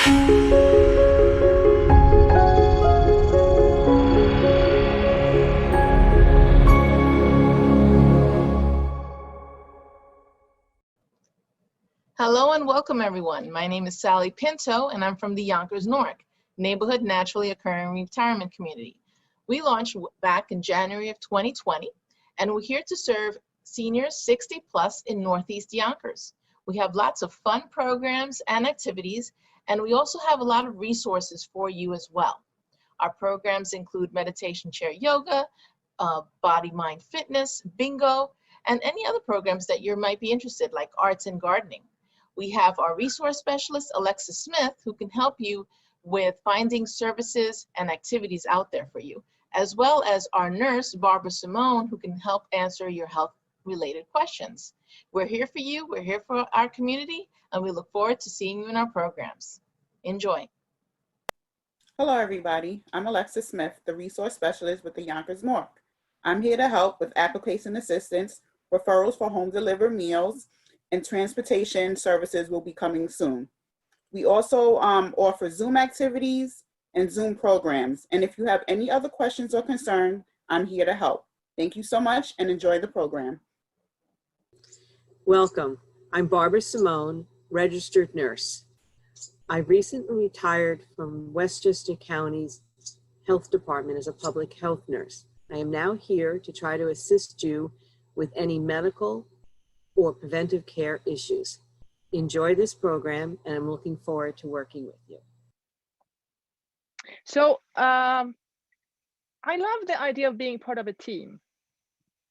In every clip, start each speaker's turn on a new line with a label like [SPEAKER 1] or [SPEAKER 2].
[SPEAKER 1] Hello and welcome everyone. My name is Sally Pinto and I'm from the Yonkers Newark Neighborhood Naturally Occurring Retirement Community. We launched back in January of 2020 and we're here to serve seniors 60 plus in Northeast Yonkers. We have lots of fun programs and activities, and we also have a lot of resources for you as well. Our programs include meditation chair yoga, body mind fitness, bingo, and any other programs that you might be interested, like arts and gardening. We have our resource specialist, Alexa Smith, who can help you with finding services and activities out there for you, as well as our nurse, Barbara Simone, who can help answer your health-related questions. We're here for you, we're here for our community, and we look forward to seeing you in our programs. Enjoy.
[SPEAKER 2] Hello, everybody. I'm Alexa Smith, the resource specialist with the Yonkers Newark. I'm here to help with application assistance, referrals for home delivered meals, and transportation services will be coming soon. We also offer Zoom activities and Zoom programs. And if you have any other questions or concerns, I'm here to help. Thank you so much and enjoy the program.
[SPEAKER 3] Welcome. I'm Barbara Simone, registered nurse. I recently retired from Westchester County's Health Department as a public health nurse. I am now here to try to assist you with any medical or preventive care issues. Enjoy this program, and I'm looking forward to working with you.
[SPEAKER 4] So I love the idea of being part of a team.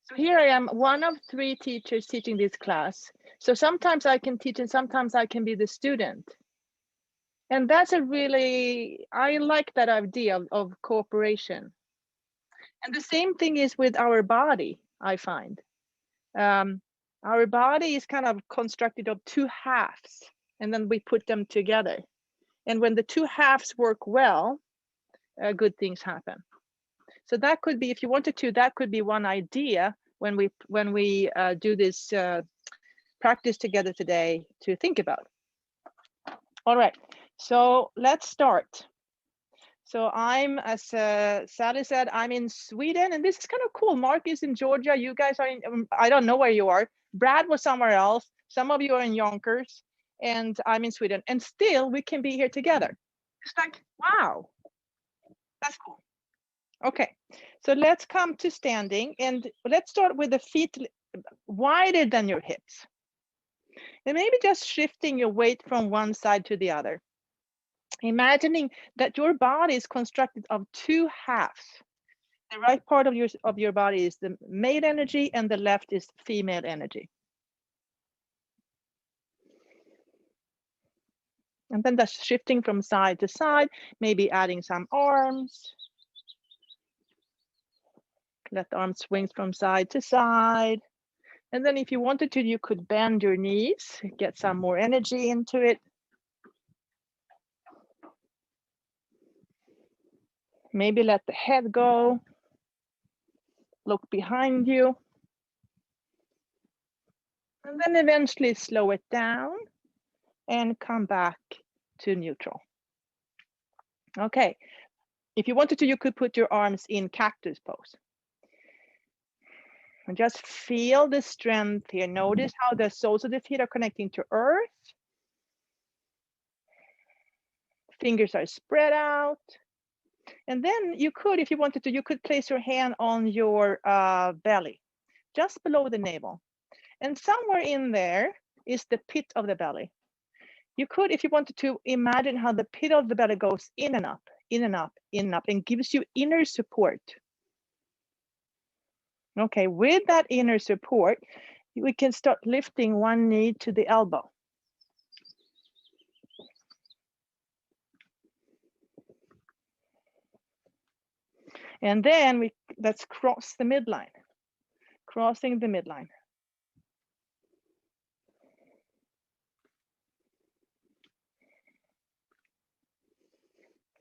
[SPEAKER 4] So here I am, one of 3 teachers teaching this class. So sometimes I can teach and sometimes I can be the student. And that's I like that idea of cooperation. And the same thing is with our body, I find. Our body is kind of constructed of 2 halves, and then we put them together. And when the 2 halves work well, good things happen. So that could be, if you wanted to, that could be one idea when we do this practice together today to think about. All right, so let's start. So I'm, as Sally said, I'm in Sweden, and this is kind of cool. Mark is in Georgia. You guys are in, I don't know where you are. Brad was somewhere else. Some of you are in Yonkers, and I'm in Sweden. And still, we can be here together. It's like, wow, that's cool. Okay, so let's come to standing, and let's start with the feet wider than your hips. And maybe just shifting your weight from one side to the other. Imagining that your body is constructed of 2 halves. The right part of your body is the male energy and the left is female energy. And then that's shifting from side to side, maybe adding some arms. Let the arms swing from side to side. And then if you wanted to, you could bend your knees, get some more energy into it. Maybe let the head go. Look behind you. And then eventually slow it down and come back to neutral. Okay, if you wanted to, you could put your arms in cactus pose. And just feel the strength here. Notice how the soles of the feet are connecting to earth. Fingers are spread out. And then you could, if you wanted to, you could place your hand on your belly, just below the navel. And somewhere in there is the pit of the belly. You could, if you wanted to, imagine how the pit of the belly goes in and up, in and up, in and up, and gives you inner support. Okay, with that inner support, we can start lifting one knee to the elbow. And then let's cross the midline, crossing the midline.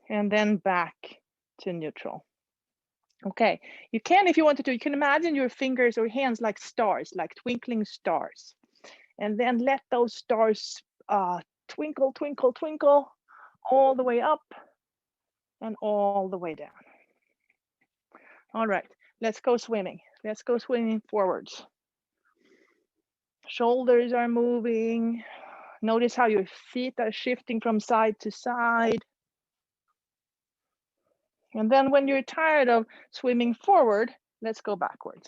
[SPEAKER 4] And then back to neutral. Okay, you can, if you wanted to, you can imagine your fingers or hands like stars, like twinkling stars. And then let those stars twinkle, twinkle, twinkle all the way up and all the way down. All right, let's go swimming. Let's go swimming forwards. Shoulders are moving. Notice how your feet are shifting from side to side. And then when you're tired of swimming forward, let's go backwards.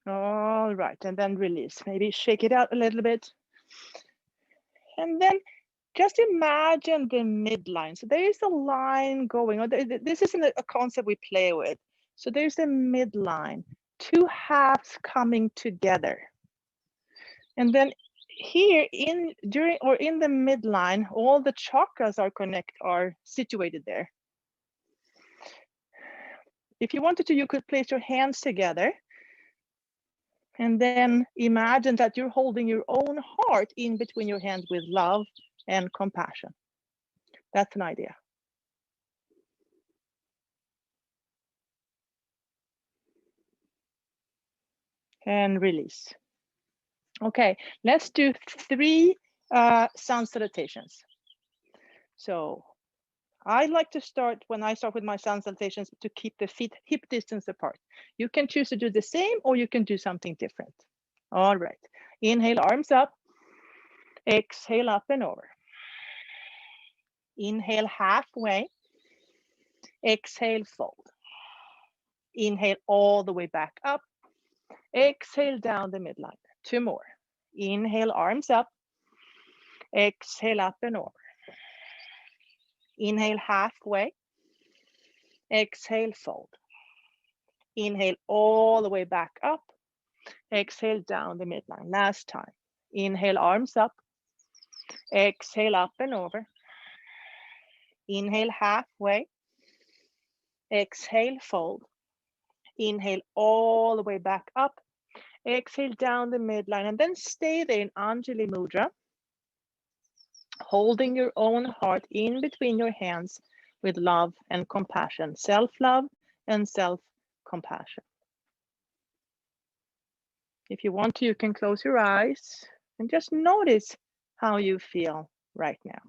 [SPEAKER 4] All right, and then release. Maybe shake it out a little bit. And then just imagine the midline. So there is a line going. This isn't a concept we play with. So there's a midline, two halves coming together. And then here in the midline, all the chakras are situated there. If you wanted to, you could place your hands together and then imagine that you're holding your own heart in between your hands with love and compassion. That's an idea. And release. Okay, let's do 3 sun salutations. So I like to start, when I start with my sun salutations, to keep the feet hip distance apart. You can choose to do the same or you can do something different. All right, inhale, arms up. Exhale, up and over. Inhale, halfway. Exhale, fold. Inhale all the way back up. Exhale down the midline. 2 more. Inhale, arms up. Exhale, up and over. Inhale, halfway. Exhale, fold. Inhale all the way back up. Exhale down the midline. Last time. Inhale, arms up. Exhale, up and over. Inhale, halfway. Exhale, fold. Inhale all the way back up. Exhale down the midline and then stay there in Anjali Mudra, holding your own heart in between your hands with love and compassion, self-love and self-compassion. If you want to, you can close your eyes and just notice how you feel right now.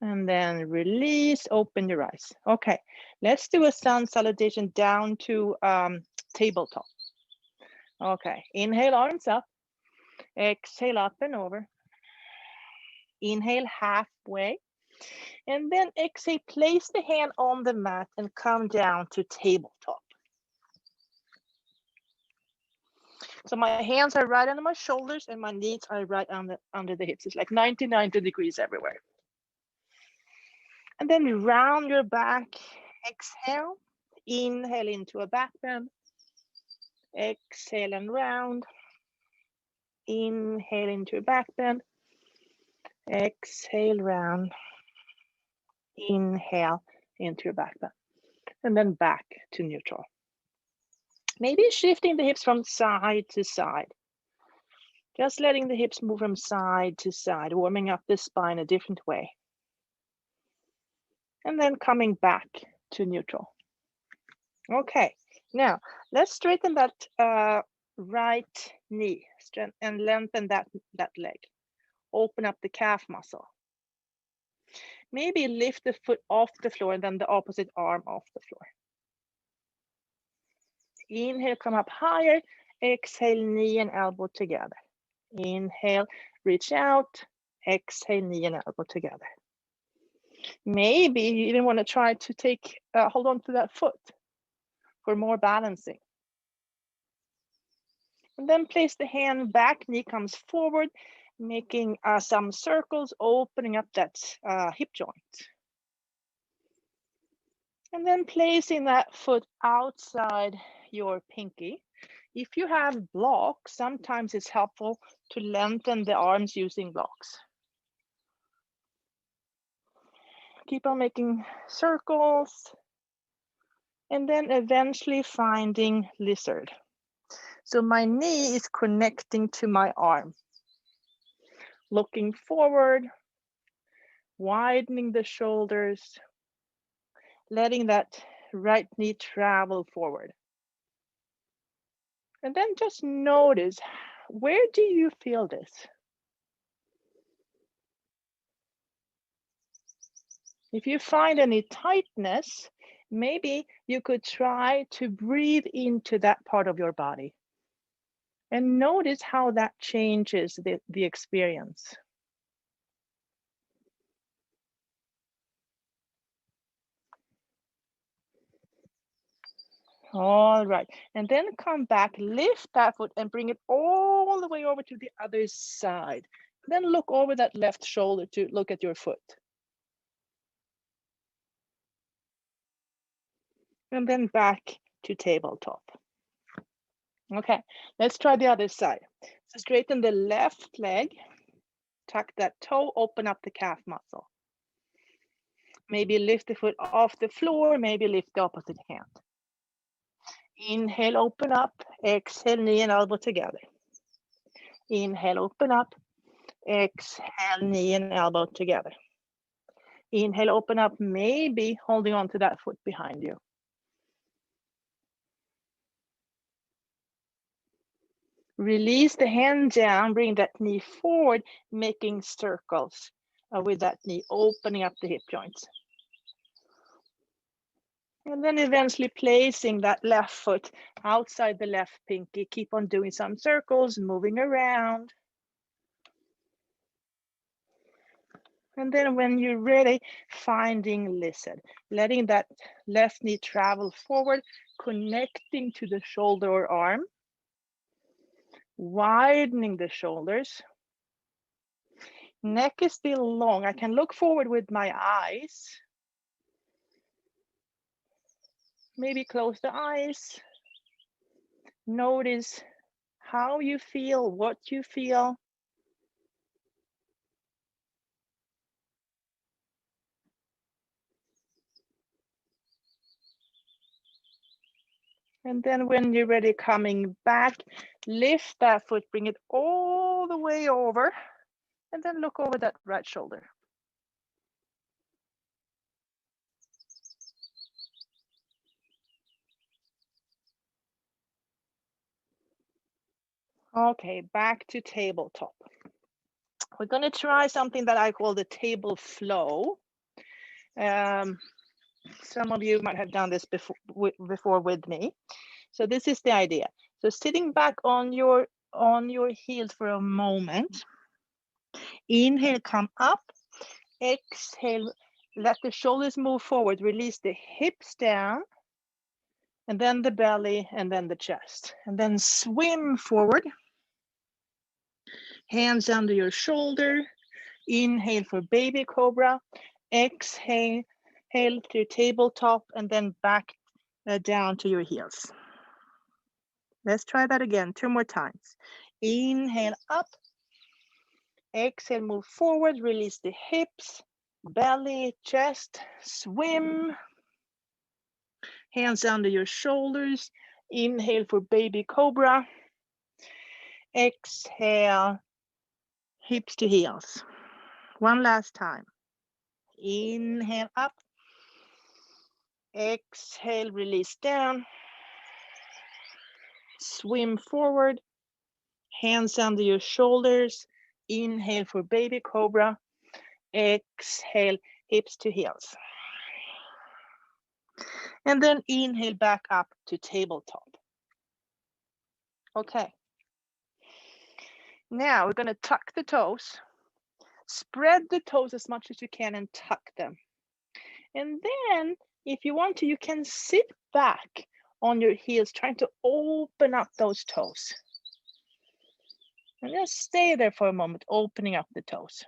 [SPEAKER 4] And then release, open your eyes. Okay, let's do a sun salutation down to tabletop. Okay, inhale, arms up. Exhale, up and over. Inhale, halfway. And then exhale, place the hand on the mat and come down to tabletop. So my hands are right under my shoulders and my knees are right under the hips. It's like 90 degrees everywhere. And then round your back, exhale, inhale into a back bend, exhale and round, inhale into a back bend, exhale round, inhale into your back bend, and then back to neutral. Maybe shifting the hips from side to side. Just letting the hips move from side to side, warming up the spine a different way. And then coming back to neutral. Okay, now let's straighten that right knee and lengthen that leg. Open up the calf muscle. Maybe lift the foot off the floor and then the opposite arm off the floor. Inhale, come up higher. Exhale, knee and elbow together. Inhale, reach out. Exhale, knee and elbow together. Maybe you even want to try to hold on to that foot for more balancing. And then place the hand back, knee comes forward, making some circles, opening up that hip joint. And then placing that foot outside your pinky. If you have blocks, sometimes it's helpful to lengthen the arms using blocks. Keep on making circles. And then eventually finding lizard. So my knee is connecting to my arm. Looking forward, widening the shoulders, letting that right knee travel forward. And then just notice, where do you feel this? If you find any tightness, maybe you could try to breathe into that part of your body and notice how that changes the experience. All right, and then come back, lift that foot and bring it all the way over to the other side. Then look over that left shoulder to look at your foot. And then back to tabletop. Okay, let's try the other side. So straighten the left leg, tuck that toe, open up the calf muscle. Maybe lift the foot off the floor, maybe lift the opposite hand. Inhale, open up, exhale, knee and elbow together. Inhale, open up, exhale, knee and elbow together. Inhale, open up, maybe holding on to that foot behind you. Release the hand down, bring that knee forward, making circles with that knee, opening up the hip joints. And then eventually placing that left foot outside the left pinky. Keep on doing some circles, moving around. And then when you're ready, finding lizard, letting that left knee travel forward, connecting to the shoulder or arm, widening the shoulders. Neck is still long. I can look forward with my eyes. Maybe close the eyes. Notice how you feel, what you feel. And then when you're ready, coming back, lift that foot, bring it all the way over, and then look over that right shoulder. Okay, back to tabletop. We're going to try something that I call the table flow. Some of you might have done this before with me. So this is the idea. So sitting back on your heels for a moment. Inhale, come up. Exhale, let the shoulders move forward. Release the hips down. And then the belly, and then the chest. And then swim forward. Hands under your shoulder. Inhale for baby cobra. Exhale to tabletop, and then back down to your heels. Let's try that again 2 more times. Inhale up. Exhale, move forward. Release the hips, belly, chest. Swim. Hands under your shoulders. Inhale for baby cobra. Exhale, hips to heels. One last time. Inhale up. Exhale, release down. Swim forward. Hands under your shoulders. Inhale for baby cobra. Exhale, hips to heels. And then inhale back up to tabletop. Okay. Now we're going to tuck the toes. Spread the toes as much as you can and tuck them. And then if you want to, you can sit back on your heels, trying to open up those toes. And just stay there for a moment, opening up the toes.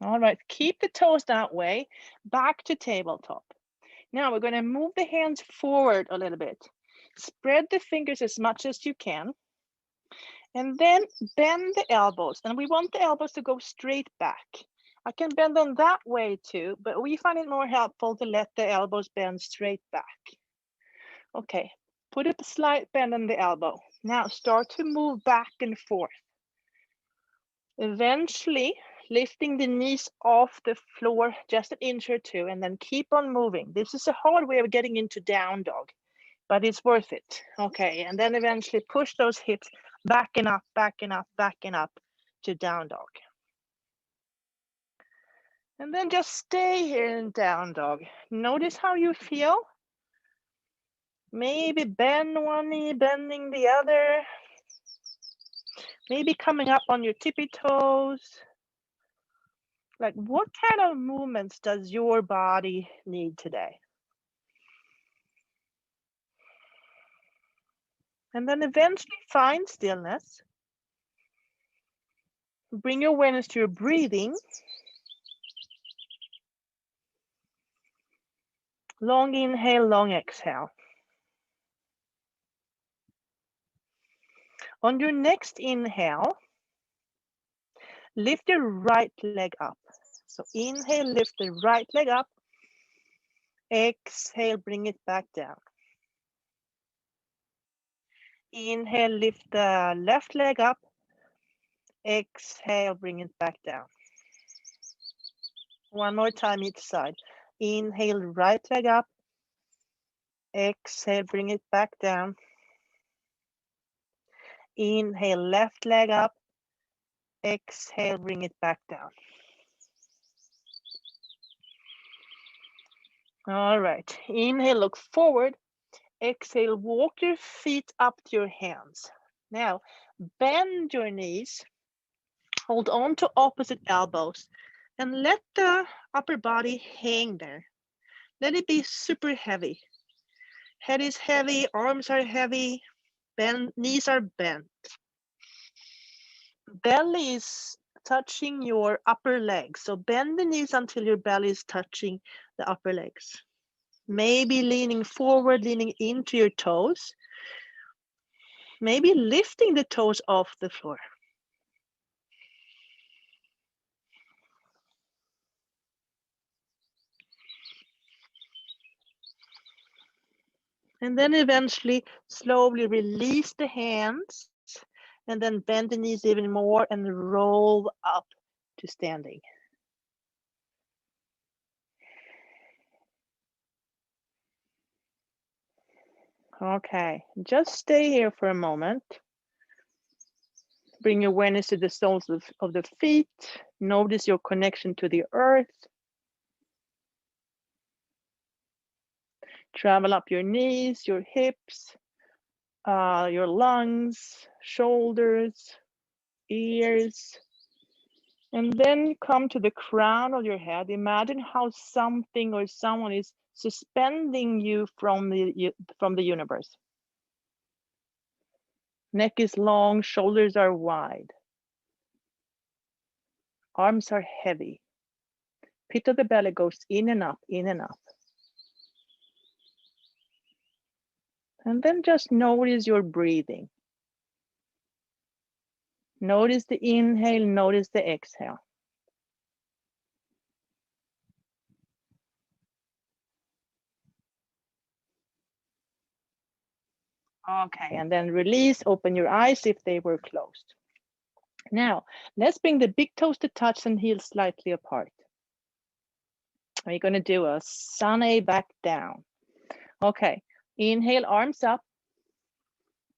[SPEAKER 4] All right, keep the toes that way, back to tabletop. Now we're going to move the hands forward a little bit. Spread the fingers as much as you can. And then bend the elbows. And we want the elbows to go straight back. I can bend them that way too, but we find it more helpful to let the elbows bend straight back. Okay, put a slight bend in the elbow. Now start to move back and forth. Eventually, Lifting the knees off the floor just an inch or two, and then keep on moving. This is a hard way of getting into down dog, but it's worth it. Okay, and then eventually push those hips backing up, backing up, backing up to down dog. And then just stay here in down dog. Notice how you feel. Maybe bend one knee, bending the other. Maybe coming up on your tippy toes. Like, what kind of movements does your body need today? And then eventually find stillness. Bring your awareness to your breathing. Long inhale, long exhale. On your next inhale, lift your right leg up. So inhale, lift the right leg up. Exhale, bring it back down. Inhale, lift the left leg up. Exhale, bring it back down. One more time each side. Inhale, right leg up. Exhale, bring it back down. Inhale, left leg up. Exhale, bring it back down. All right, inhale, look forward. Exhale, walk your feet up to your hands. Now, bend your knees. Hold on to opposite elbows and let the upper body hang there. Let it be super heavy. Head is heavy, arms are heavy, knees are bent. Belly is touching your upper legs. So bend the knees until your belly is touching the upper legs. Maybe leaning forward, leaning into your toes. Maybe lifting the toes off the floor. And then eventually slowly release the hands and then bend the knees even more and roll up to standing. Okay, just stay here for a moment. Bring awareness to the soles of the feet. Notice your connection to the earth. Travel up your knees, your hips, your lungs, shoulders, ears. And then come to the crown of your head. Imagine how something or someone is suspending you from the universe. Neck is long, shoulders are wide. Arms are heavy. Pit of the belly goes in and up, in and up. And then just notice your breathing. Notice the inhale, notice the exhale. Okay, and then release, open your eyes if they were closed. Now, let's bring the big toes to touch and heels slightly apart. We're gonna do a sun A back down. Okay, inhale, arms up.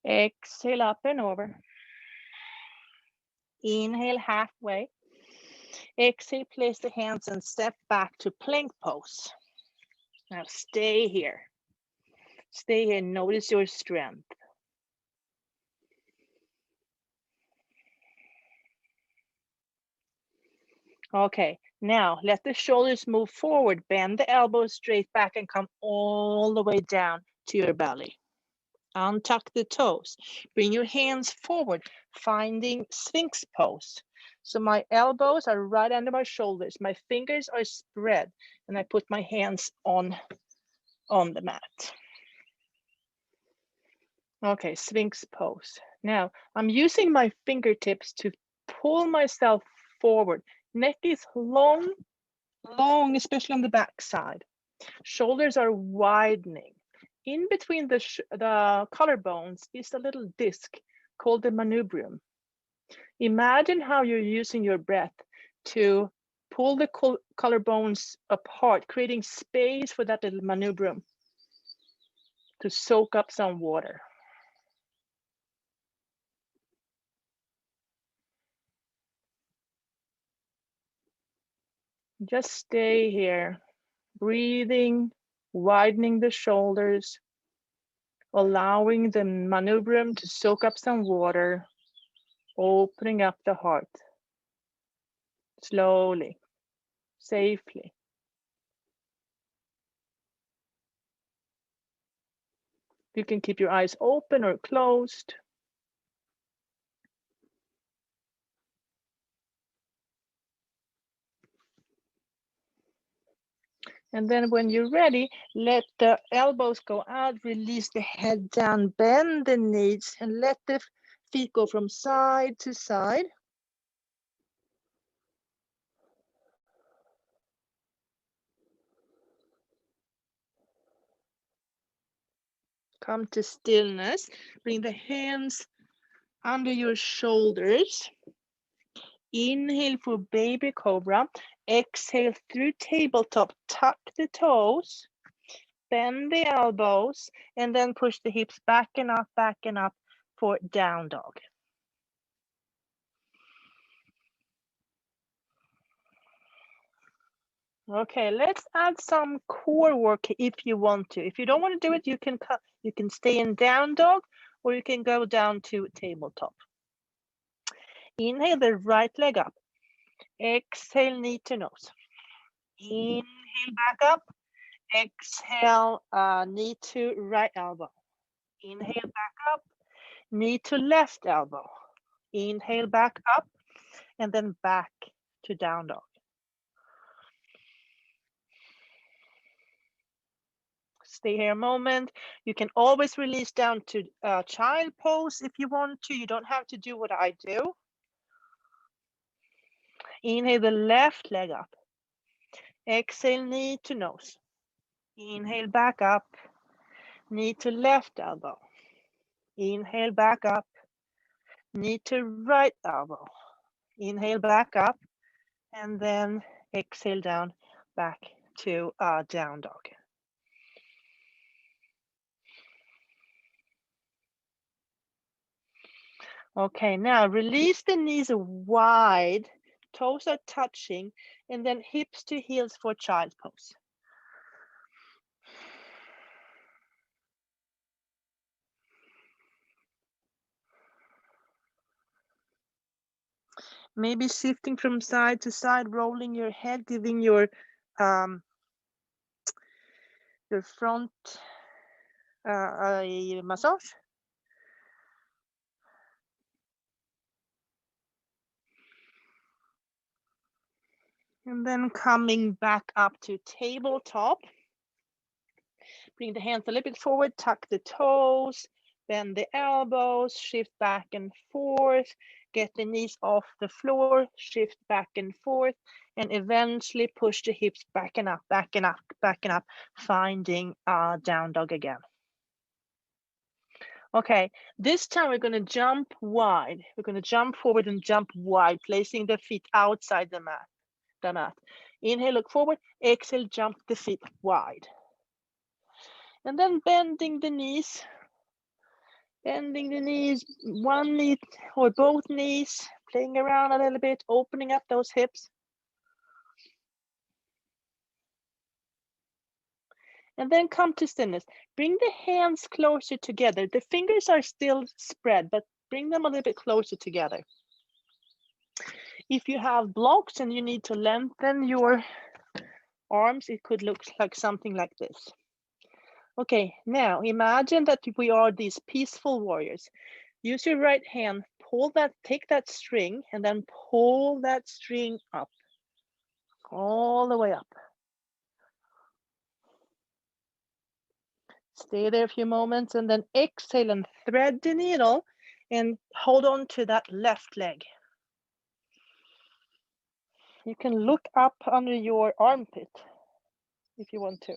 [SPEAKER 4] Exhale, up and over. Inhale, halfway. Exhale, place the hands and step back to plank pose. Now stay here. Stay here, notice your strength. Okay, now let the shoulders move forward, bend the elbows straight back and come all the way down to your belly. Untuck the toes. Bring your hands forward, finding Sphinx pose. So my elbows are right under my shoulders. My fingers are spread and I put my hands on the mat. Okay, Sphinx pose. Now I'm using my fingertips to pull myself forward. Neck is long, especially on the back side. Shoulders are widening. In between the collarbones is a little disc called the manubrium. Imagine how you're using your breath to pull the collarbones apart, creating space for that little manubrium to soak up some water. Just stay here, breathing, widening the shoulders, allowing the manubrium to soak up some water, opening up the heart. Slowly, safely. You can keep your eyes open or closed. And then when you're ready, let the elbows go out, release the head down, bend the knees, and let the feet go from side to side. Come to stillness. Bring the hands under your shoulders. Inhale for baby cobra. Exhale through tabletop. Tuck the toes. Bend the elbows. And then push the hips back and up for down dog. Okay, let's add some core work if you want to. If you don't want to do it, you can stay in down dog, or you can go down to tabletop. Inhale the right leg up. Exhale, knee to nose. Inhale back up. Exhale, knee to right elbow. Inhale back up. Knee to left elbow. Inhale back up, and then back to down dog. Stay here a moment. You can always release down to child pose if you want to. You don't have to do what I do. Inhale the left leg up. Exhale, knee to nose. Inhale back up. Knee to left elbow. Inhale back up. Knee to right elbow. Inhale back up. And then exhale down back to down dog. Okay, now release the knees wide, toes are touching, and then hips to heels for child's pose. Maybe shifting from side to side, rolling your head, giving your front a massage. And then coming back up to tabletop. Bring the hands a little bit forward, tuck the toes, bend the elbows, shift back and forth, get the knees off the floor, shift back and forth, and eventually push the hips back and up, finding down dog again. Okay, this time we're going to jump wide. We're going to jump forward and jump wide, placing the feet outside the mat. Inhale, look forward. Exhale, jump the feet wide. And then bending the knees, one knee or both knees, playing around a little bit, opening up those hips. And then come to stillness. Bring the hands closer together. The fingers are still spread, but bring them a little bit closer together. If you have blocks and you need to lengthen your arms, it could look like something like this. Okay, now imagine that we are these peaceful warriors. Use your right hand, take that string, and then pull that string up, all the way up. Stay there a few moments and then exhale and thread the needle and hold on to that left leg. You can look up under your armpit if you want to.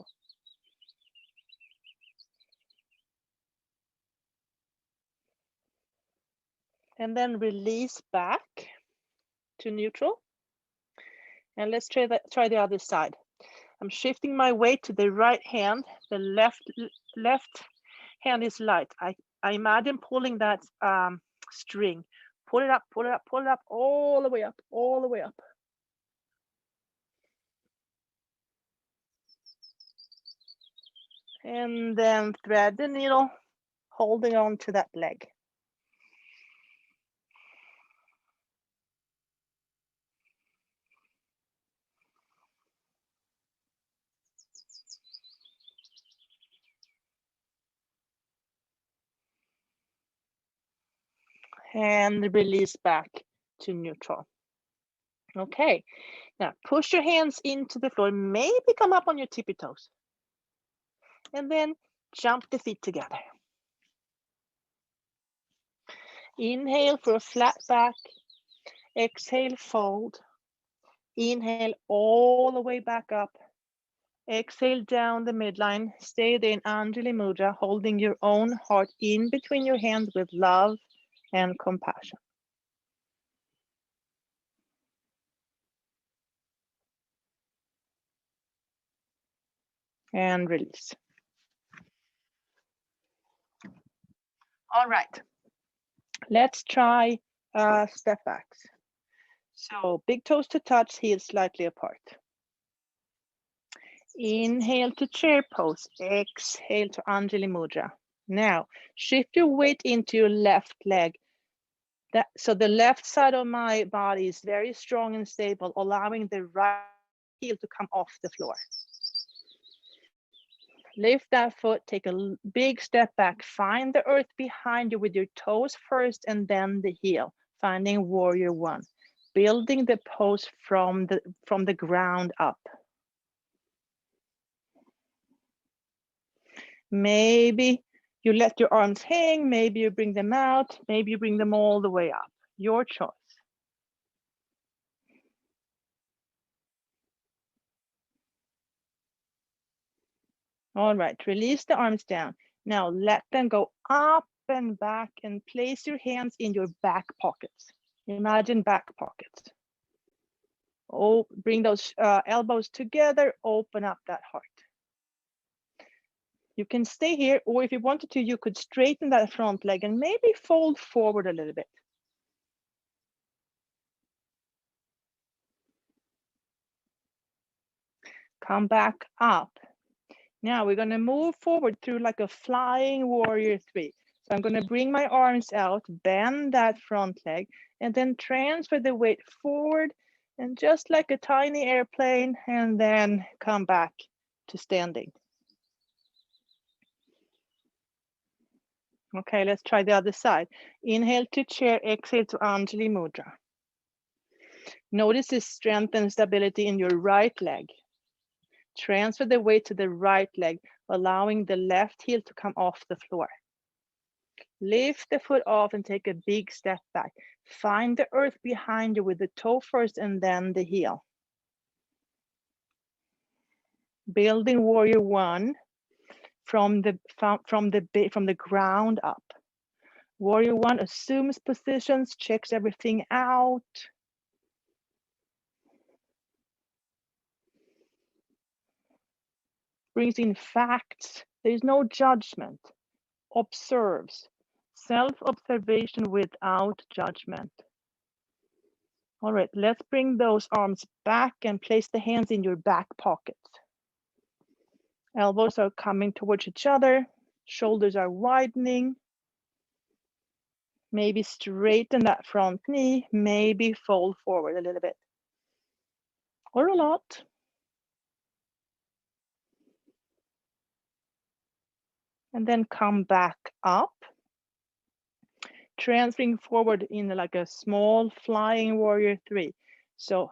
[SPEAKER 4] And then release back to neutral. And let's try the other side. I'm shifting my weight to the right hand. The left hand is light. I imagine pulling that string. Pull it up, pull it up, pull it up, all the way up, all the way up. And then thread the needle, holding on to that leg. And release back to neutral. Okay, now push your hands into the floor, maybe come up on your tippy toes. And then jump the feet together. Inhale for a flat back. Exhale, fold. Inhale all the way back up. Exhale down the midline. Stay there in Anjali Mudra, holding your own heart in between your hands with love and compassion. And release. All right, let's try step backs. So big toes to touch, heels slightly apart. Inhale to chair pose, exhale to Anjali Mudra. Now, shift your weight into your left leg. So the left side of my body is very strong and stable, allowing the right heel to come off the floor. Lift that foot, take a big step back, find the earth behind you with your toes first and then the heel, finding warrior one, building the pose from the ground up. Maybe you let your arms hang, maybe you bring them out, maybe you bring them all the way up, your choice. All right, release the arms down. Now let them go up and back and place your hands in your back pockets. Imagine back pockets. Oh, bring those elbows together, open up that heart. You can stay here, or if you wanted to, you could straighten that front leg and maybe fold forward a little bit. Come back up. Now we're going to move forward through like a flying warrior three. So I'm going to bring my arms out, bend that front leg, and then transfer the weight forward, and just like a tiny airplane, and then come back to standing. Okay, let's try the other side. Inhale to chair, exhale to Anjali Mudra. Notice the strength and stability in your right leg. Transfer the weight to the right leg, allowing the left heel to come off the floor. Lift the foot off and take a big step back. Find the earth behind you with the toe first and then the heel. Building warrior one from the ground up. Warrior one assumes positions, checks everything out. Brings in facts. There is no judgment. Observes. Self-observation without judgment. All right, let's bring those arms back and place the hands in your back pockets. Elbows are coming towards each other. Shoulders are widening. Maybe straighten that front knee. Maybe fold forward a little bit. Or a lot. And then come back up. Transferring forward in like a small flying warrior three. So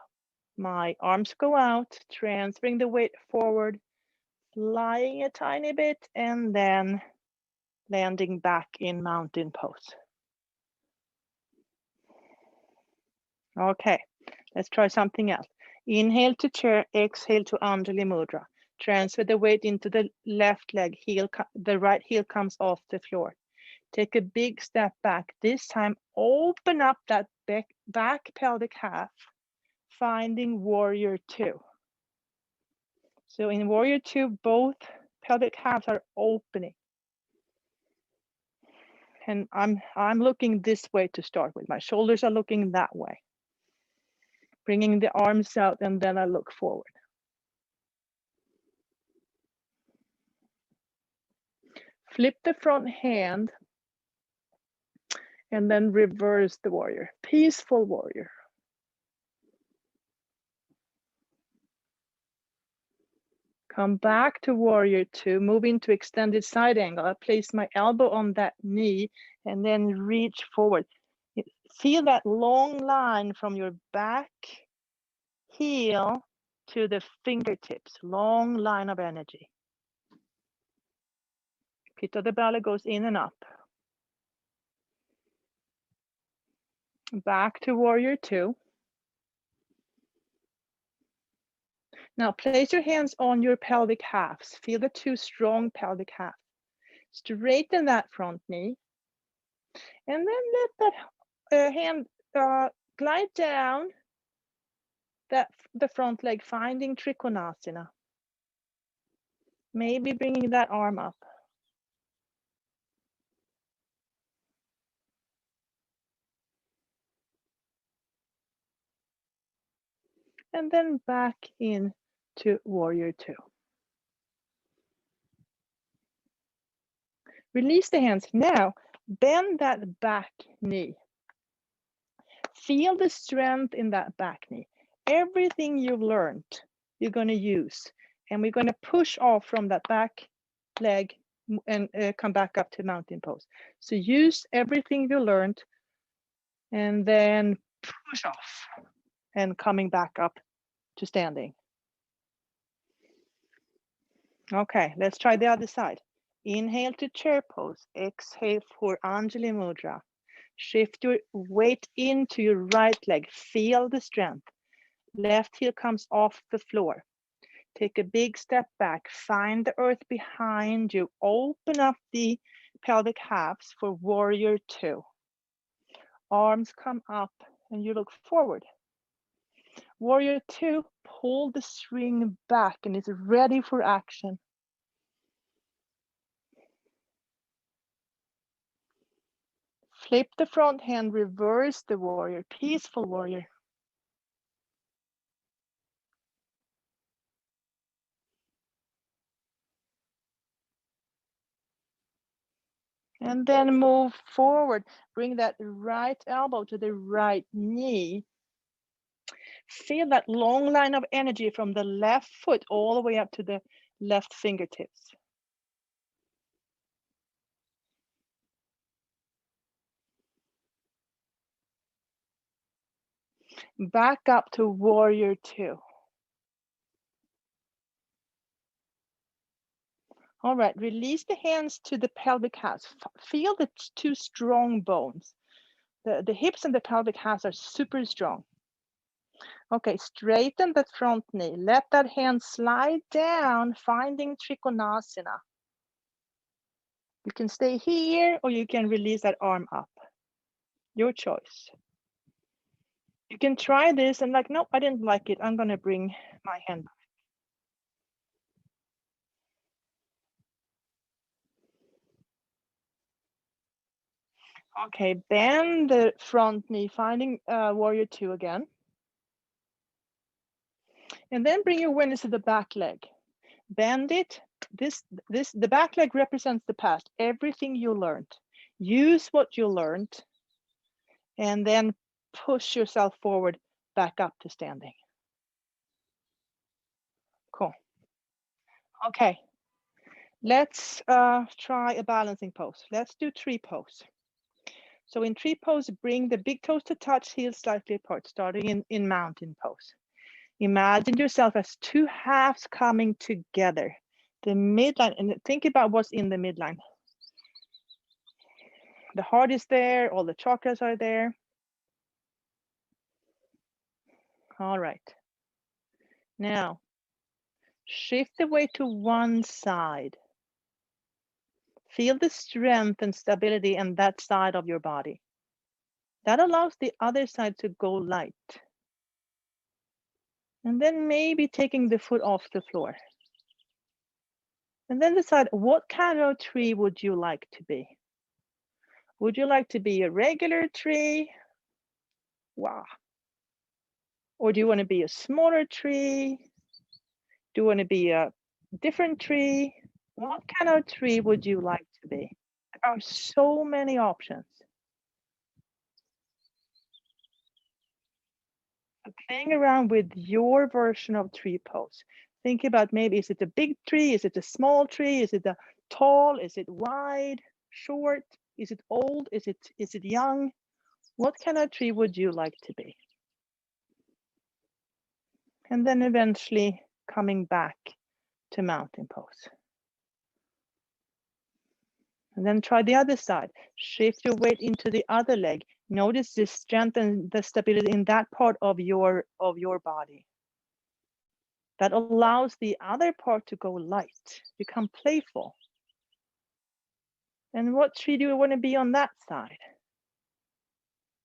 [SPEAKER 4] my arms go out, transferring the weight forward, flying a tiny bit, and then landing back in mountain pose. Okay, let's try something else. Inhale to chair, exhale to Anjali Mudra. Transfer the weight into the left leg, the right heel comes off the floor. Take a big step back. This time, open up that back pelvic half. finding warrior 2. So in warrior 2, both pelvic halves are opening. And I'm looking this way to start with. My shoulders are looking that way. Bringing the arms out, and then I look forward. Flip the front hand, and then reverse the warrior. Peaceful warrior. Come back to warrior 2, move into extended side angle. I place my elbow on that knee and then reach forward. Feel that long line from your back heel to the fingertips, long line of energy. Pit of the belly goes in and up. Back to warrior 2. Now place your hands on your pelvic halves. Feel the 2 strong pelvic halves. Straighten that front knee. And then let that hand glide down the front leg, finding Trikonasana. Maybe bringing that arm up. And then back in to warrior 2. Release the hands. Now, bend that back knee. Feel the strength in that back knee. Everything you've learned, you're going to use. And we're going to push off from that back leg and come back up to mountain pose. So use everything you learned and then push off and coming back up to standing. Okay, let's try the other side. Inhale to chair pose. Exhale for Anjali Mudra. Shift your weight into your right leg. Feel the strength. Left heel comes off the floor. Take a big step back. Find the earth behind you. Open up the pelvic halves for warrior 2. Arms come up and you look forward. Warrior 2, pull the string back and is ready for action. Flip the front hand, reverse the warrior, peaceful warrior. And then move forward. Bring that right elbow to the right knee. Feel that long line of energy from the left foot all the way up to the left fingertips. Back up to warrior 2. All right, release the hands to the pelvic halves. Feel the 2 strong bones. The hips and the pelvic halves are super strong. Okay, straighten the front knee. Let that hand slide down, finding Trikonasana. You can stay here or you can release that arm up. Your choice. You can try this and like, nope, I didn't like it. I'm gonna bring my hand back. Okay, bend the front knee, finding warrior 2 again. And then bring your awareness to the back leg. Bend it. The back leg represents the past, everything you learned. Use what you learned and then push yourself forward back up to standing. Cool. Okay, let's try a balancing pose. Let's do tree pose. So in tree pose, bring the big toes to touch, heels slightly apart, starting in mountain pose. Imagine yourself as 2 halves coming together. The midline, and think about what's in the midline. The heart is there, all the chakras are there. All right. Now, shift the weight to one side. Feel the strength and stability in that side of your body. That allows the other side to go light. And then maybe taking the foot off the floor. And then decide, what kind of tree would you like to be? Would you like to be a regular tree? Wow. Or do you want to be a smaller tree? Do you want to be a different tree? What kind of tree would you like to be? There are so many options. So playing around with your version of tree pose. Think about, maybe, is it a big tree? Is it a small tree? Is it a tall? Is it wide, short? Is it old? Is it young? What kind of tree would you like to be? And then eventually coming back to mountain pose. And then try the other side. Shift your weight into the other leg. Notice the strength and the stability in that part of your body. That allows the other part to go light, become playful. And what tree do you want to be on that side?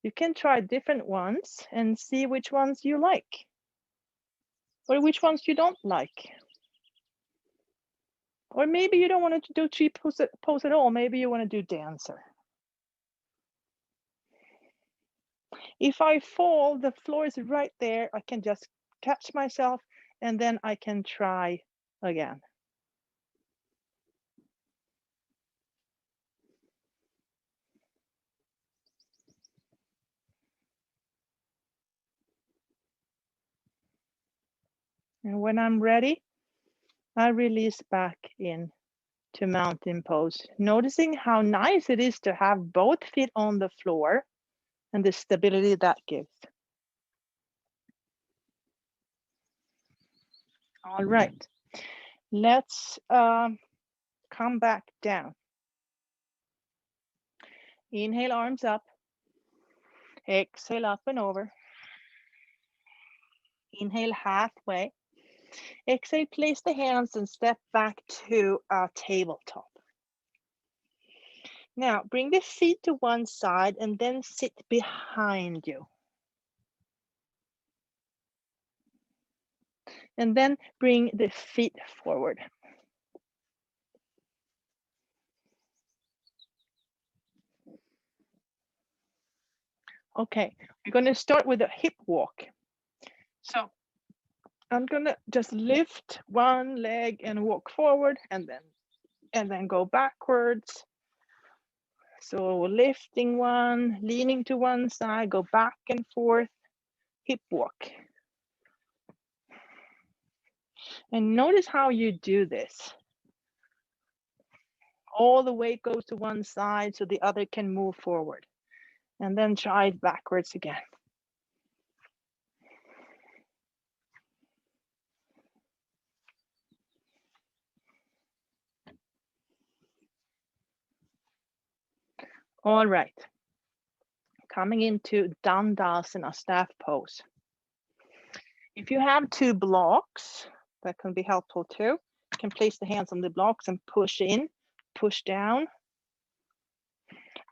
[SPEAKER 4] You can try different ones and see which ones you like, or which ones you don't like. Or maybe you don't want to do tree pose at all. Maybe you want to do dancer. If I fall, the floor is right there. I can just catch myself and then I can try again. And when I'm ready, I release back in to mountain pose, noticing how nice it is to have both feet on the floor and the stability that gives. All right, let's come back down. Inhale, arms up. Exhale, up and over. Inhale, halfway. Exhale, place the hands and step back to a tabletop. Now, bring the feet to one side and then sit behind you. And then bring the feet forward. Okay, we're going to start with a hip walk. So I'm going to just lift one leg and walk forward and then go backwards. So lifting one, leaning to one side, go back and forth, hip walk. And notice how you do this. All the weight goes to one side so the other can move forward. And then try it backwards again. All right. Coming into Dandasana, staff pose. If you have two blocks, that can be helpful too. You can place the hands on the blocks and push in, push down.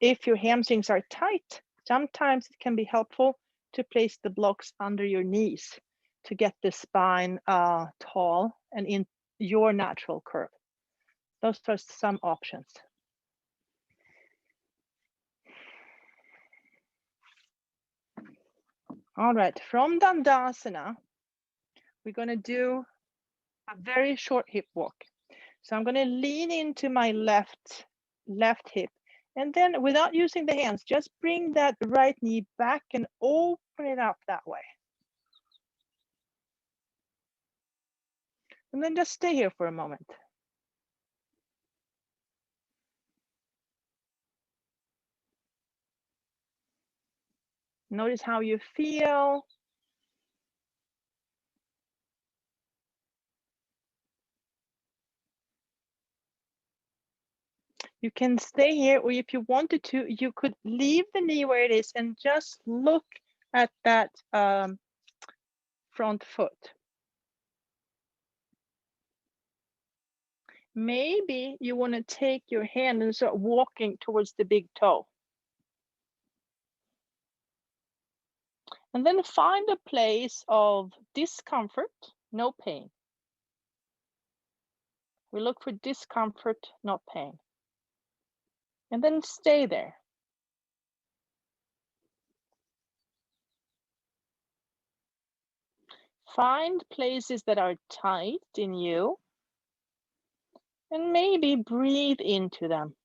[SPEAKER 4] If your hamstrings are tight, sometimes it can be helpful to place the blocks under your knees to get the spine tall and in your natural curve. Those are some options. All right, from Dandasana, we're going to do a very short hip walk. So I'm going to lean into my left hip, and then without using the hands, just bring that right knee back and open it up that way. And then just stay here for a moment. Notice how you feel. You can stay here, or if you wanted to, you could leave the knee where it is and just look at that front foot. Maybe you want to take your hand and start walking towards the big toe. And then find a place of discomfort, no pain. We look for discomfort, not pain. And then stay there. Find places that are tight in you and maybe breathe into them.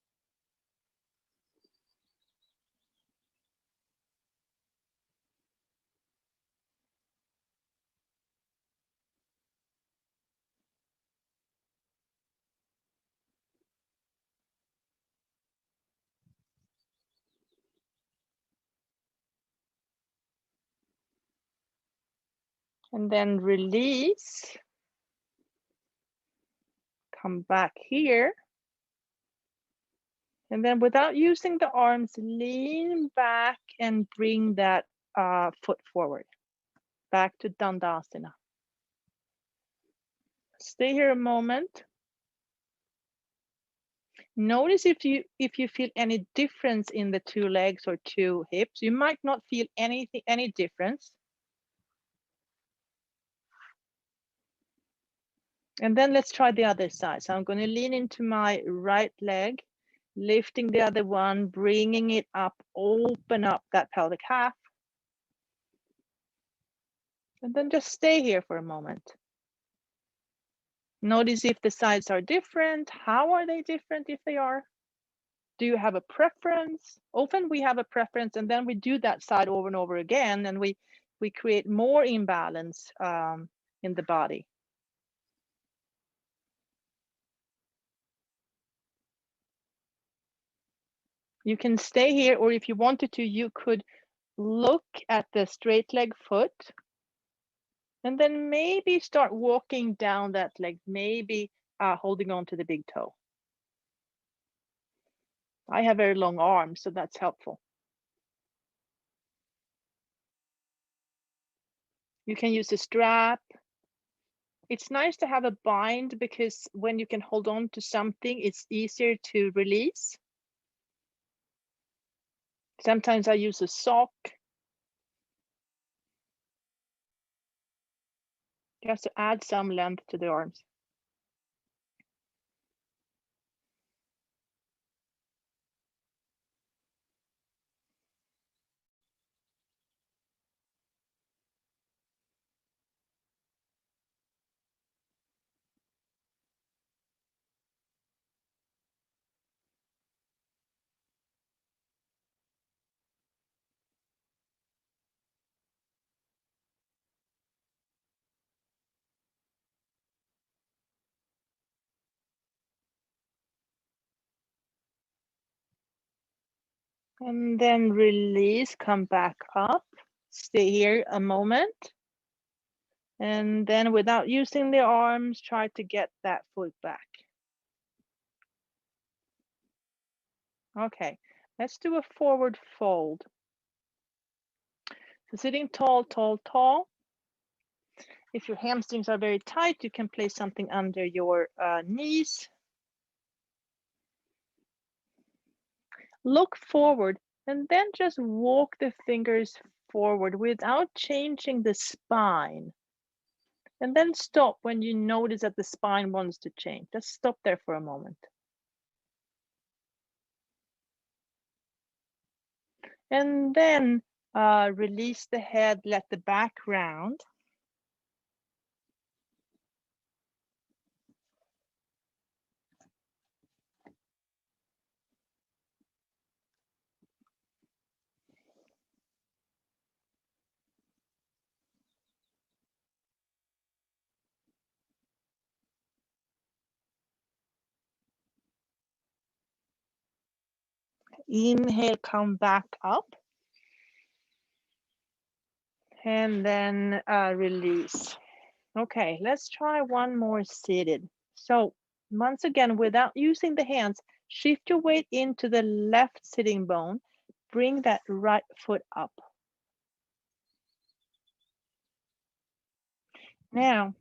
[SPEAKER 4] And then release. Come back here. And then without using the arms, lean back and bring that foot forward. Back to Dandasana. Stay here a moment. Notice if you feel any difference in the two legs or two hips. You might not feel any difference. And then let's try the other side. So I'm going to lean into my right leg, lifting the other one, bringing it up, open up that pelvic half. And then just stay here for a moment. Notice if the sides are different. How are they different if they are? Do you have a preference? Often we have a preference and then we do that side over and over again and we create more imbalance in the body. You can stay here, or if you wanted to, you could look at the straight leg foot and then maybe start walking down that leg, maybe holding on to the big toe. I have very long arms, so that's helpful. You can use a strap. It's nice to have a bind because when you can hold on to something, it's easier to release. Sometimes I use a sock. Just to add some length to the arms. And then release, come back up, stay here a moment. And then without using the arms, try to get that foot back. Okay, let's do a forward fold. So sitting tall, tall, tall. If your hamstrings are very tight, you can place something under your knees. Look forward and then just walk the fingers forward without changing the spine. And then stop when you notice that the spine wants to change. Just stop there for a moment. And then release the head, let the back round. Inhale, come back up. And then release. Okay, let's try one more seated. So once again, without using the hands, shift your weight into the left sitting bone. Bring that right foot up. Now,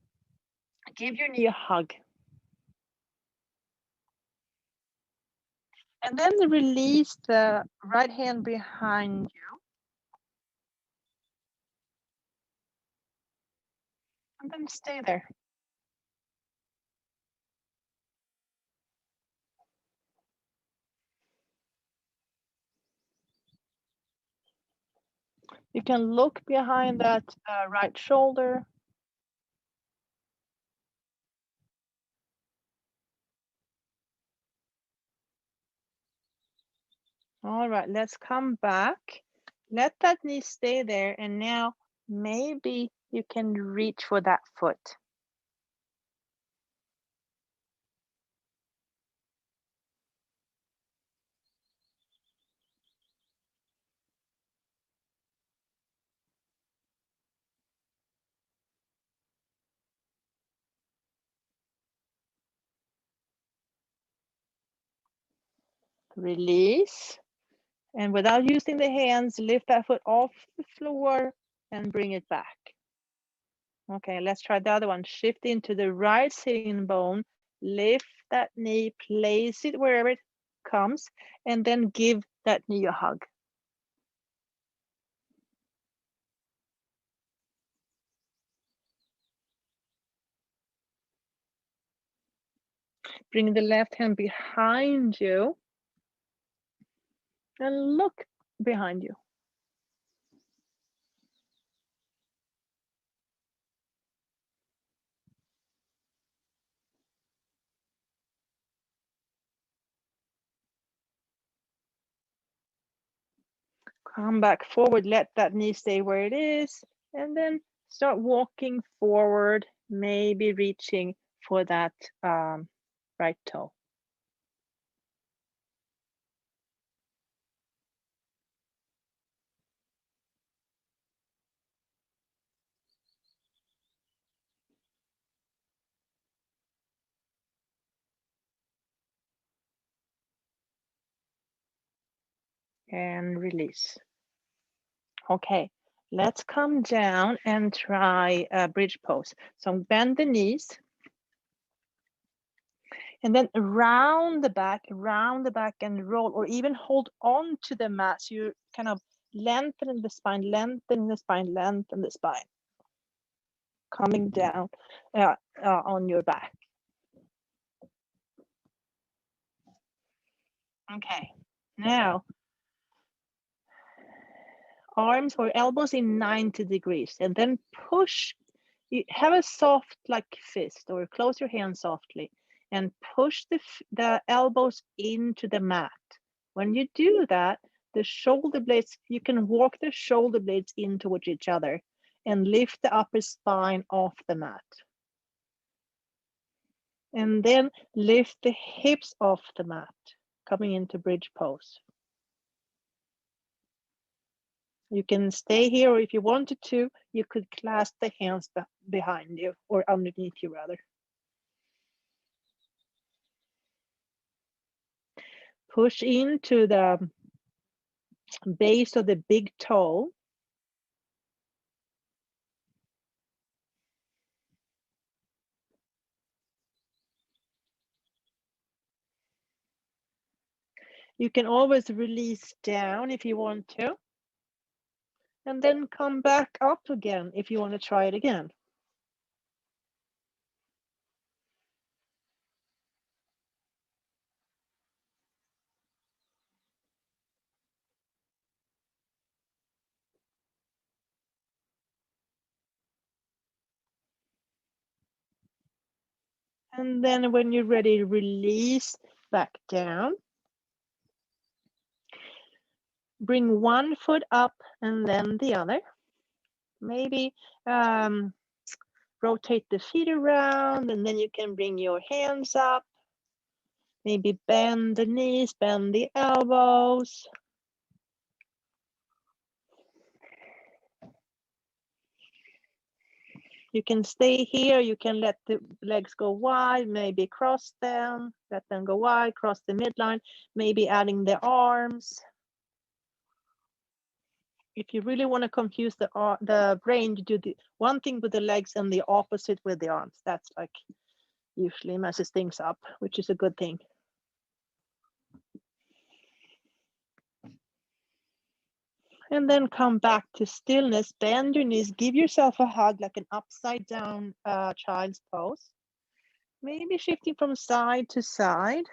[SPEAKER 4] give your knee a hug. And then release the right hand behind you. And then stay there. You can look behind that right shoulder. All right, let's come back. Let that knee stay there. And now maybe you can reach for that foot. Release. And without using the hands, lift that foot off the floor and bring it back. Okay, let's try the other one. Shift into the right sitting bone, lift that knee, place it wherever it comes, and then give that knee a hug. Bring the left hand behind you and look behind you. Come back forward, let that knee stay where it is, and then start walking forward, maybe reaching for that right toe. And release. Okay, let's come down and try a bridge pose. So bend the knees and then round the back and roll, or even hold on to the mat. So you're kind of lengthening the spine, lengthen the spine. Coming down on your back. Okay, now arms or elbows in 90 degrees, and then push. You have a soft like fist, or close your hand softly and push the elbows into the mat. When you do that, the shoulder blades, you can walk the shoulder blades in towards each other and lift the upper spine off the mat. And then lift the hips off the mat, coming into bridge pose. You can stay here, or if you wanted to, you could clasp the hands behind you, or underneath you rather. Push into the base of the big toe. You can always release down if you want to, and then come back up again if you want to try it again. And then when you're ready, release back down. Bring one foot up and then the other. Maybe rotate the feet around, and then you can bring your hands up. Maybe bend the knees, bend the elbows. You can stay here, you can let the legs go wide, maybe cross them, let them go wide, cross the midline, maybe adding the arms. If you really want to confuse the brain, you do the one thing with the legs and the opposite with the arms. That's like usually messes things up, which is a good thing. And then come back to stillness, bend your knees, give yourself a hug like an upside down child's pose. Maybe shifting from side to side.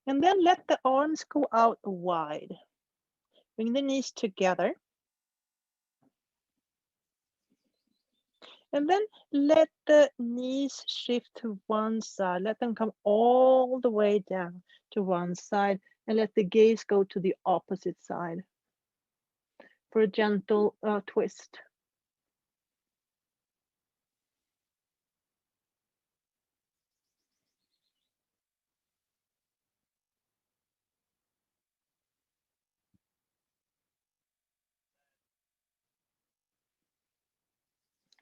[SPEAKER 4] And then let the arms go out wide. Bring the knees together. And then let the knees shift to one side. Let them come all the way down to one side and let the gaze go to the opposite side for a gentle twist.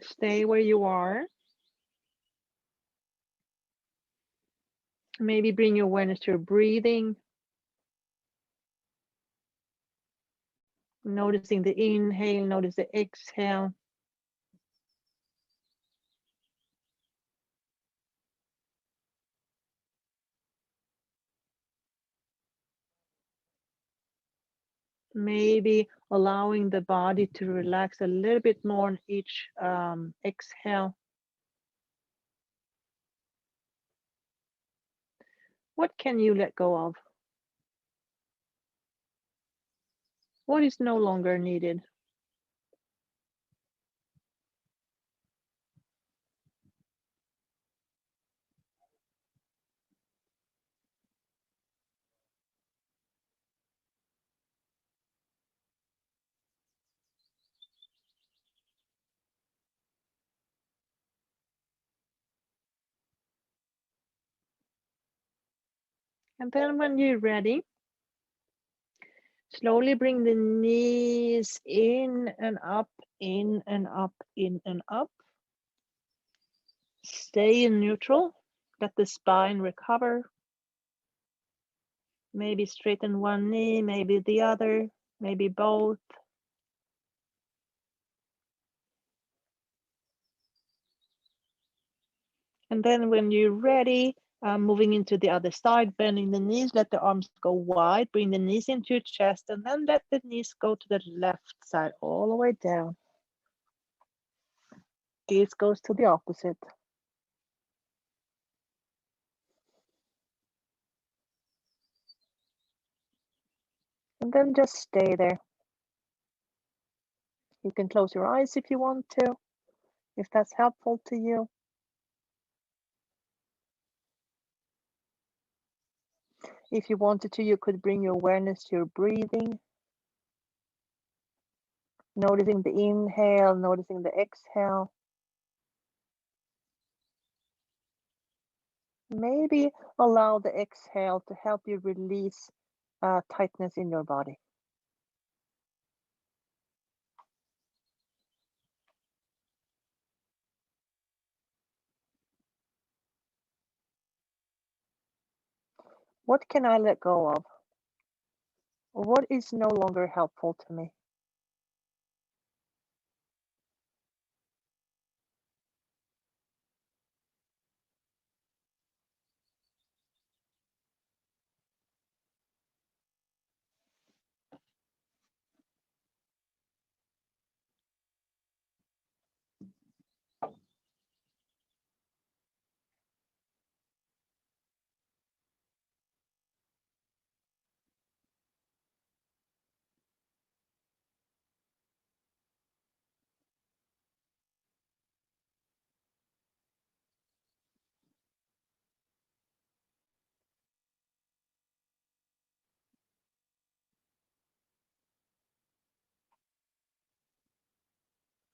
[SPEAKER 4] Stay where you are. Maybe bring your awareness to your breathing. Noticing the inhale, notice the exhale. Maybe allowing the body to relax a little bit more on each exhale. What can you let go of? What is no longer needed? And then when you're ready, slowly bring the knees in and up, in and up, in and up. Stay in neutral. Let the spine recover. Maybe straighten one knee, maybe the other, maybe both. And then when you're ready, moving into the other side, bending the knees, let the arms go wide, bring the knees into your chest, and then let the knees go to the left side all the way down. Gaze goes to the opposite. And then just stay there. You can close your eyes if you want to, if that's helpful to you. If you wanted to, you could bring your awareness to your breathing. Noticing the inhale, noticing the exhale. Maybe allow the exhale to help you release tightness in your body. What can I let go of? What is no longer helpful to me?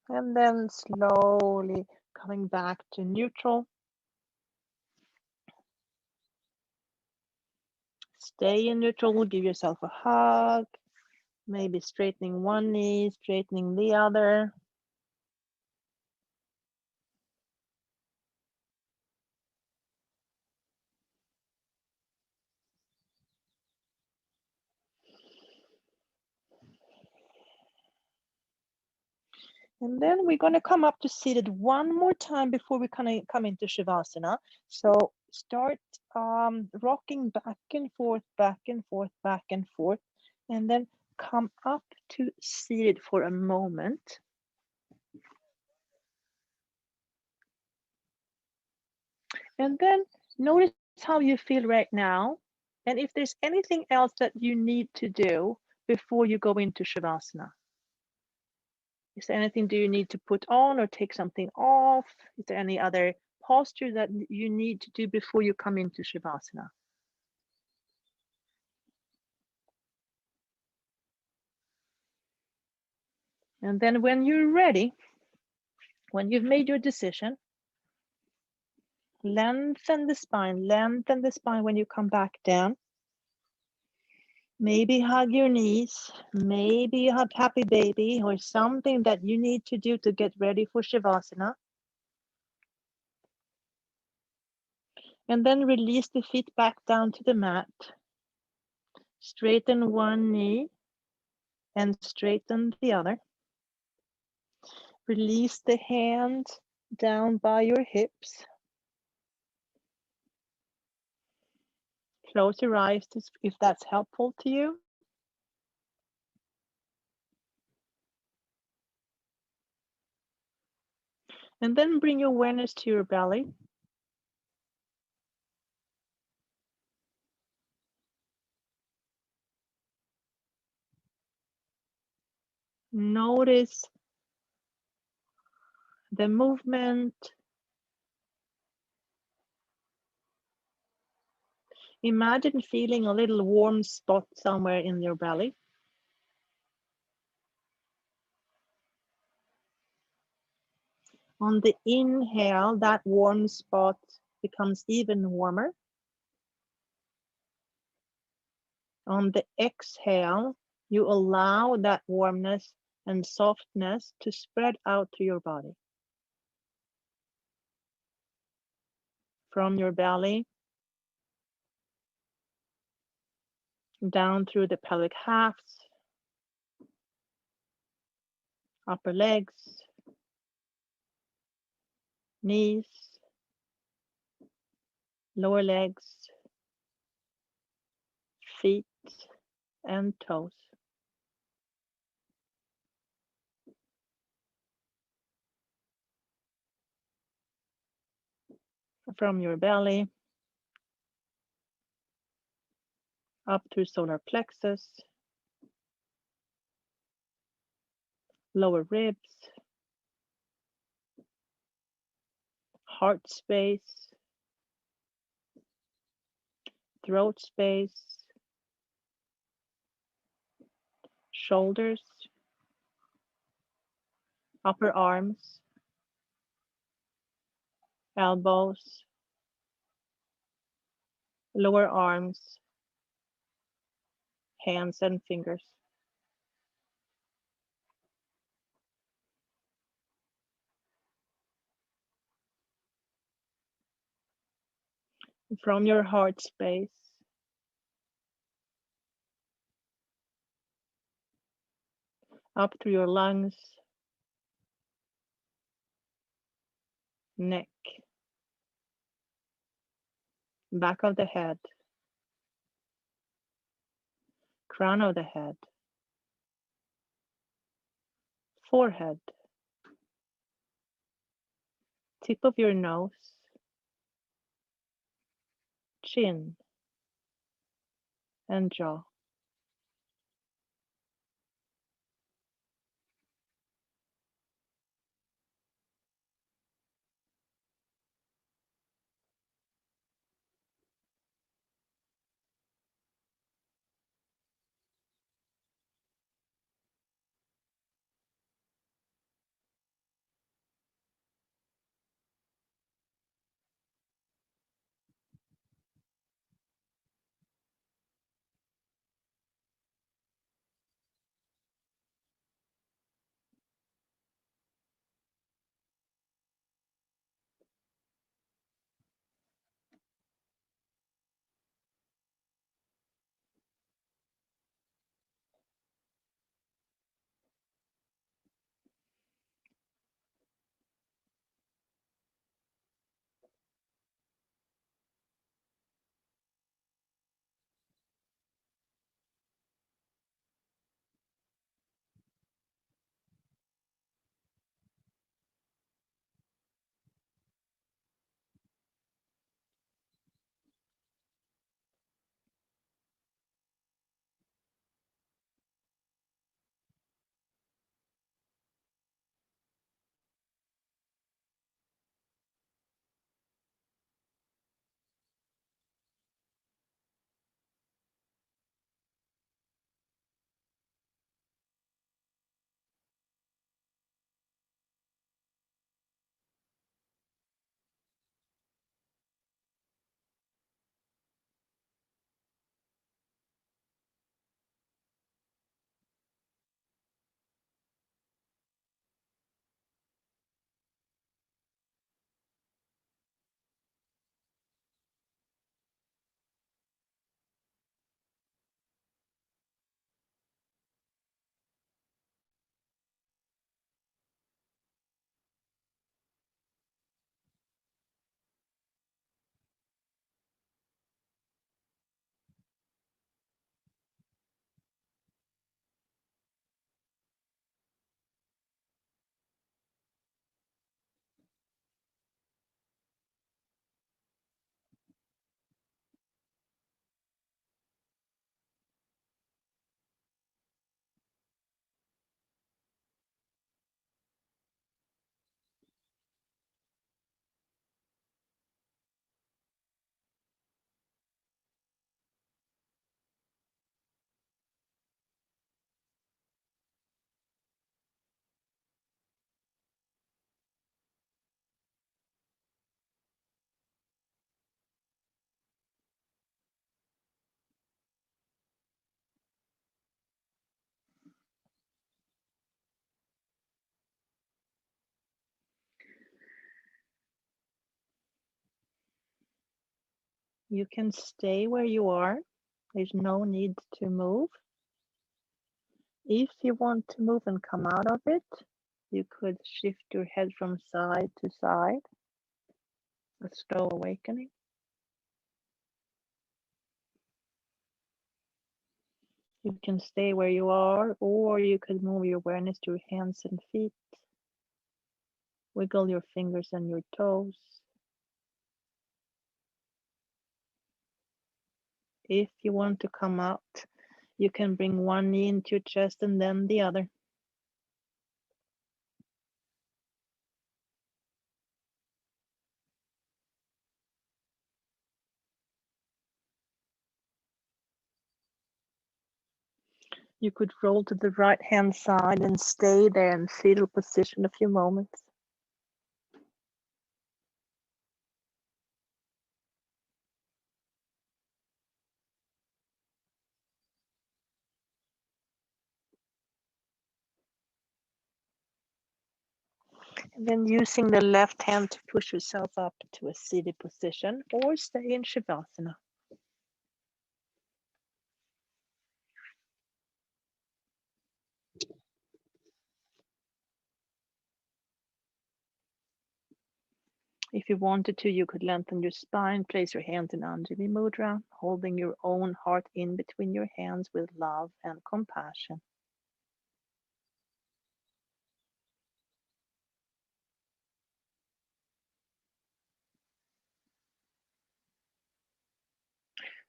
[SPEAKER 4] And then slowly coming back to neutral. Stay in neutral, give yourself a hug. Maybe straightening one knee, straightening the other. And then we're going to come up to seated one more time before we come into Shavasana. So start rocking back and forth, back and forth, back and forth, and then come up to seated for a moment. And then notice how you feel right now. And if there's anything else that you need to do before you go into Shavasana. Is there anything do you need to put on or take something off? Is there any other posture that you need to do before you come into Shavasana? And then when you're ready, when you've made your decision, lengthen the spine when you come back down. Maybe hug your knees, maybe you have happy baby or something that you need to do to get ready for Shavasana. And then release the feet back down to the mat. Straighten one knee and straighten the other. Release the hand down by your hips. Close your eyes if that's helpful to you. And then bring your awareness to your belly. Notice the movement. Imagine feeling a little warm spot somewhere in your belly. On the inhale, that warm spot becomes even warmer. On the exhale, you allow that warmness and softness to spread out to your body. From your belly, down through the pelvic halves, upper legs, knees, lower legs, feet, and toes. From your belly, up through solar plexus, lower ribs, heart space, throat space, shoulders, upper arms, elbows, lower arms, hands and fingers. From your heart space, up through your lungs, neck, back of the head, crown of the head, forehead, tip of your nose, chin, and jaw. You can stay where you are. There's no need to move. If you want to move and come out of it, you could shift your head from side to side, a slow awakening. You can stay where you are, or you could move your awareness to your hands and feet. Wiggle your fingers and your toes. If you want to come out, you can bring one knee into your chest and then the other. You could roll to the right hand side and stay there in fetal position a few moments. And then using the left hand to push yourself up to a seated position or stay in Shavasana. If you wanted to, you could lengthen your spine, place your hands in Anjali Mudra, holding your own heart in between your hands with love and compassion.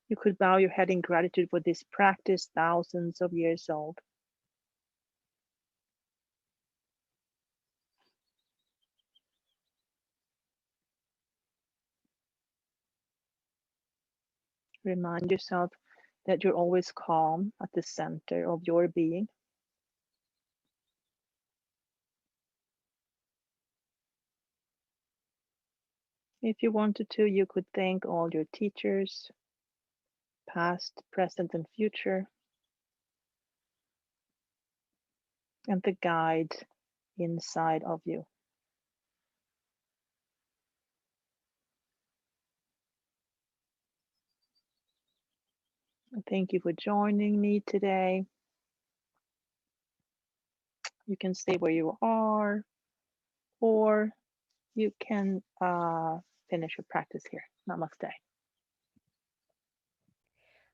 [SPEAKER 4] You could bow your head in gratitude for this practice, thousands of years old. Remind yourself that you're always calm at the center of your being. If you wanted to, you could thank all your teachers, past, present, and future, and the guide inside of you. And thank you for joining me today. You can stay where you are, or you can finish your practice here. Namaste.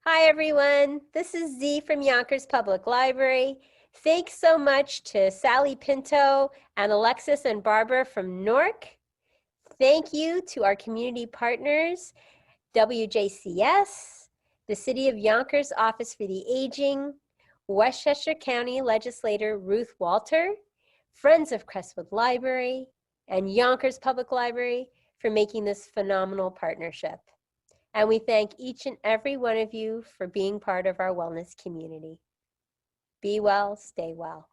[SPEAKER 5] Hi, everyone. This is Z from Yonkers Public Library. Thanks so much to Sally Pinto and Alexis and Barbara from Newark. Thank you to our community partners, WJCS, the City of Yonkers Office for the Aging, Westchester County Legislator Ruth Walter, Friends of Crestwood Library, and Yonkers Public Library for making this phenomenal partnership. And we thank each and every one of you for being part of our wellness community. Be well, stay well.